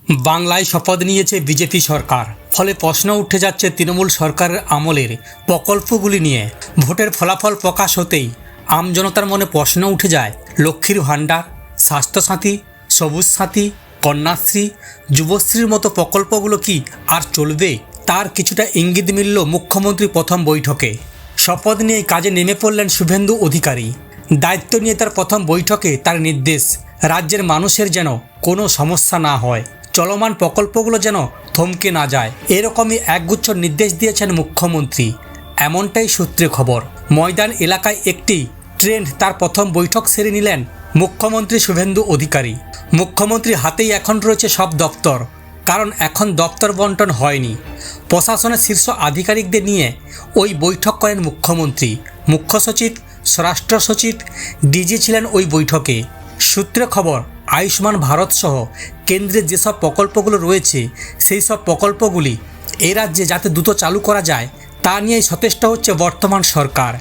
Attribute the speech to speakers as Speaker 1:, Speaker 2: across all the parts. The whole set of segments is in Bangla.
Speaker 1: বাংলায় শপথ নিয়েছে বিজেপি সরকার। ফলে প্রশ্ন উঠে যাচ্ছে তৃণমূল সরকারের আমলের প্রকল্পগুলি নিয়ে। ভোটের ফলাফল প্রকাশ হতেই আমজনতার মনে প্রশ্ন উঠে যায়, লক্ষ্মীর ভাণ্ডার, স্বাস্থ্যসাথী, সবুজ সাথী, কন্যাশ্রী, যুবশ্রীর মতো প্রকল্পগুলো কি আর চলবে? তার কিছুটা ইঙ্গিত মিলল মুখ্যমন্ত্রী প্রথম বৈঠকে। শপথ নিয়ে কাজে নেমে পড়লেন শুভেন্দু অধিকারী। দায়িত্ব নিয়ে তার প্রথম বৈঠকে তার নির্দেশ, রাজ্যের মানুষের যেন কোনো সমস্যা না হয়, চলমান প্রকল্পগুলো যেন থমকে না যায়, এরকমই একগুচ্ছ নির্দেশ দিয়েছেন মুখ্যমন্ত্রী। এমনটাই সূত্রে খবর। ময়দান এলাকায় একটি ট্রেন্ড তার প্রথম বৈঠক সেরে নিলেন মুখ্যমন্ত্রী শুভেন্দু অধিকারী। মুখ্যমন্ত্রী হাতেই এখন রয়েছে সব দপ্তর, কারণ এখন দপ্তর বন্টন হয়নি। প্রশাসনের শীর্ষ আধিকারিকদের নিয়ে ওই বৈঠক করেন মুখ্যমন্ত্রী। মুখ্য সচিব, স্বরাষ্ট্র সচিব, ডিজি ছিলেন ওই বৈঠকে। সূত্রে খবর, আয়ুষ্মান ভারত সহ কেন্দ্রের যেসব প্রকল্পগুলো রয়েছে সেই সব প্রকল্পগুলি এ রাজ্যে যাতে দ্রুত চালু করা যায় তা নিয়েই সচেষ্ট হচ্ছে বর্তমান সরকার।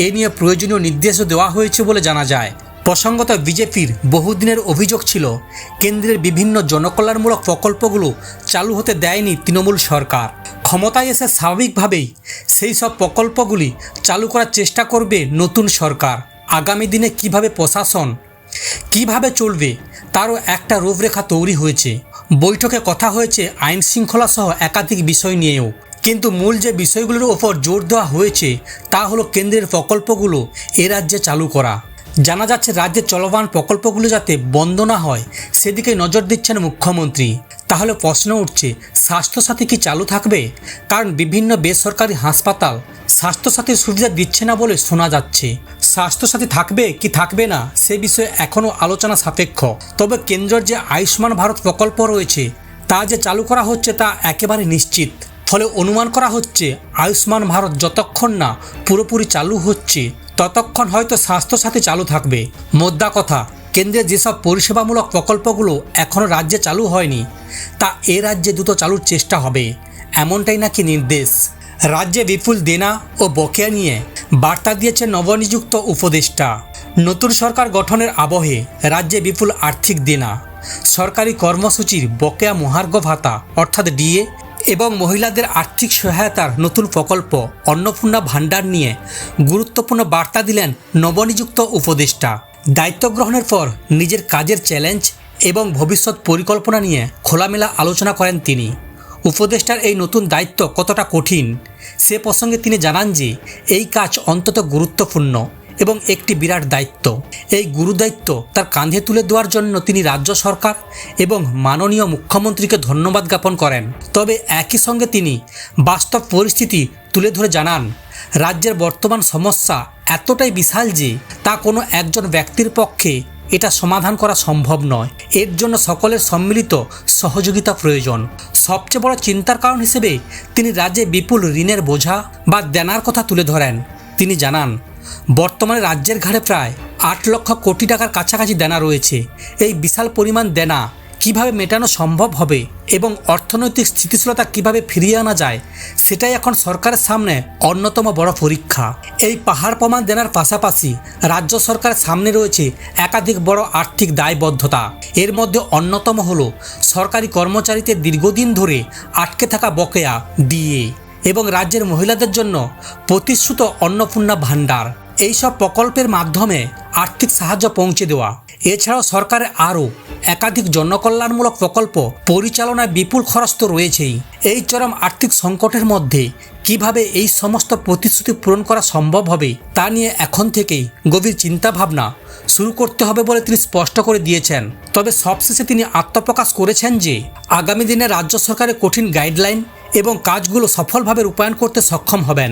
Speaker 1: এ নিয়ে প্রয়োজনীয় নির্দেশও দেওয়া হয়েছে বলে জানা যায়। প্রসঙ্গত, বিজেপির বহুদিনের অভিযোগ ছিল কেন্দ্রের বিভিন্ন জনকল্যাণমূলক প্রকল্পগুলো চালু হতে দেয়নি তৃণমূল সরকার। ক্ষমতায় এসে স্বাভাবিকভাবেই সেই সব প্রকল্পগুলি চালু করার চেষ্টা করবে নতুন সরকার। আগামী দিনে কিভাবে প্রশাসন কিভাবে চলবে তারও একটা রূপরেখা তৈরি হয়েছে। বৈঠকে কথা হয়েছে আইন শৃঙ্খলা সহ একাধিক বিষয় নিয়েও, কিন্তু মূল যে বিষয়গুলোর ওপর জোর দেওয়া হয়েছে তা হলো কেন্দ্রের প্রকল্পগুলো এ রাজ্যে চালু করা। জানা যাচ্ছে রাজ্যের চলমান প্রকল্পগুলো যাতে বন্ধ না হয় সেদিকে নজর দিচ্ছেন মুখ্যমন্ত্রী। তাহলে প্রশ্ন উঠছে, স্বাস্থ্যসাথী কি চালু থাকবে? কারণ বিভিন্ন বেসরকারি হাসপাতাল স্বাস্থ্যসাথীর সুবিধা দিচ্ছে না বলে শোনা যাচ্ছে। স্বাস্থ্যসাথী থাকবে কি থাকবে না সে বিষয়ে এখনও আলোচনা সাপেক্ষ। তবে কেন্দ্রের যে আয়ুষ্মান ভারত প্রকল্প রয়েছে তা যে চালু করা হচ্ছে তা একেবারে নিশ্চিত। ফলে অনুমান করা হচ্ছে আয়ুষ্মান ভারত যতক্ষণ না পুরোপুরি চালু হচ্ছে ততক্ষণ হয়তো স্বাস্থ্যসাথী চালু থাকবে। মোদ্দা কথা, কেন্দ্রের যেসব পরিষেবামূলক প্রকল্পগুলো এখনও রাজ্যে চালু হয়নি তা এ রাজ্যে দ্রুত চালুর চেষ্টা হবে, এমনটাই নাকি নির্দেশ। রাজ্যে বিপুল দেনা ও বকেয়া নিয়ে বার্তা দিয়েছে নবনিযুক্ত উপদেষ্টা। নতুন সরকার গঠনের আবহে রাজ্যে বিপুল আর্থিক দেনা, সরকারি কর্মসূচির বকেয়া, মহার্ঘ ভাতা অর্থাৎ ডিএ এবং মহিলাদের আর্থিক সহায়তার নতুন প্রকল্প অন্নপূর্ণা ভাণ্ডার নিয়ে গুরুত্বপূর্ণ বার্তা দিলেন নবনিযুক্ত উপদেষ্টা। দায়িত্ব গ্রহণের পর নিজের কাজের চ্যালেঞ্জ এবং ভবিষ্যৎ পরিকল্পনা নিয়ে খোলামেলা আলোচনা করেন তিনি। উপদেষ্টার এই নতুন দায়িত্ব কতটা কঠিন সে প্রসঙ্গে তিনি জানান যে এই কাজ অত্যন্ত গুরুত্বপূর্ণ এবং একটি বিরাট দায়িত্ব। এই গুরুদায়িত্ব তার কাঁধে তুলে দেওয়ার জন্য তিনি রাজ্য সরকার এবং মাননীয় মুখ্যমন্ত্রীকে ধন্যবাদ জ্ঞাপন করেন। তবে একই সঙ্গে তিনি বাস্তব পরিস্থিতি তুলে ধরে জানান, রাজ্যের বর্তমান সমস্যা এতটাই বিশাল যে তা কোনো একজন ব্যক্তির পক্ষে এটা সমাধান করা সম্ভব নয়। এর জন্য সকলের সম্মিলিত সহযোগিতা প্রয়োজন। সবচেয়ে বড় চিন্তার কারণ হিসেবে তিনি রাজ্যে বিপুল ঋণের বোঝা বা দেনার কথা তুলে ধরেন। তিনি জানান, বর্তমানে রাজ্যের ঘাড়ে প্রায় 8 লক্ষ কোটি টাকার কাছাকাছি দেনা রয়েছে। এই বিশাল পরিমাণ দেনা কিভাবে মেটানো সম্ভব হবে এবং অর্থনৈতিক স্থিতিশীলতা কিভাবে ফিরিয়ে আনা যায় সেটাই এখন সরকারের সামনে অন্যতম বড় পরীক্ষা। এই পাহাড় প্রমাণ দেনার পাশাপাশি রাজ্য সরকারের সামনে রয়েছে একাধিক বড় আর্থিক দায়বদ্ধতা। এর মধ্যে অন্যতম হলো সরকারি কর্মচারীদের দীর্ঘদিন ধরে আটকে থাকা বকেয়া ডিএ এবং রাজ্যের মহিলাদের জন্য প্রতিশ্রুত অন্নপূর্ণা ভাণ্ডার। এইসব প্রকল্পের মাধ্যমে আর্থিক সাহায্য পৌঁছে দেওয়া। এছাড়াও সরকারের আরও একাধিক জনকল্যাণমূলক প্রকল্প পরিচালনায় বিপুল খরচ তো রয়েছেই। এই চরম আর্থিক সংকটের মধ্যে কিভাবে এই সমস্ত প্রতিশ্রুতি পূরণ করা সম্ভব হবে তা নিয়ে এখন থেকেই গভীর চিন্তাভাবনা শুরু করতে হবে বলে তিনি স্পষ্ট করে দিয়েছেন। তবে সবশেষে তিনি আত্মপ্রকাশ করেছেন যে আগামী দিনে রাজ্য সরকারের কঠিন গাইডলাইন এবং কাজগুলো সফলভাবে রূপায়ণ করতে সক্ষম হবেন।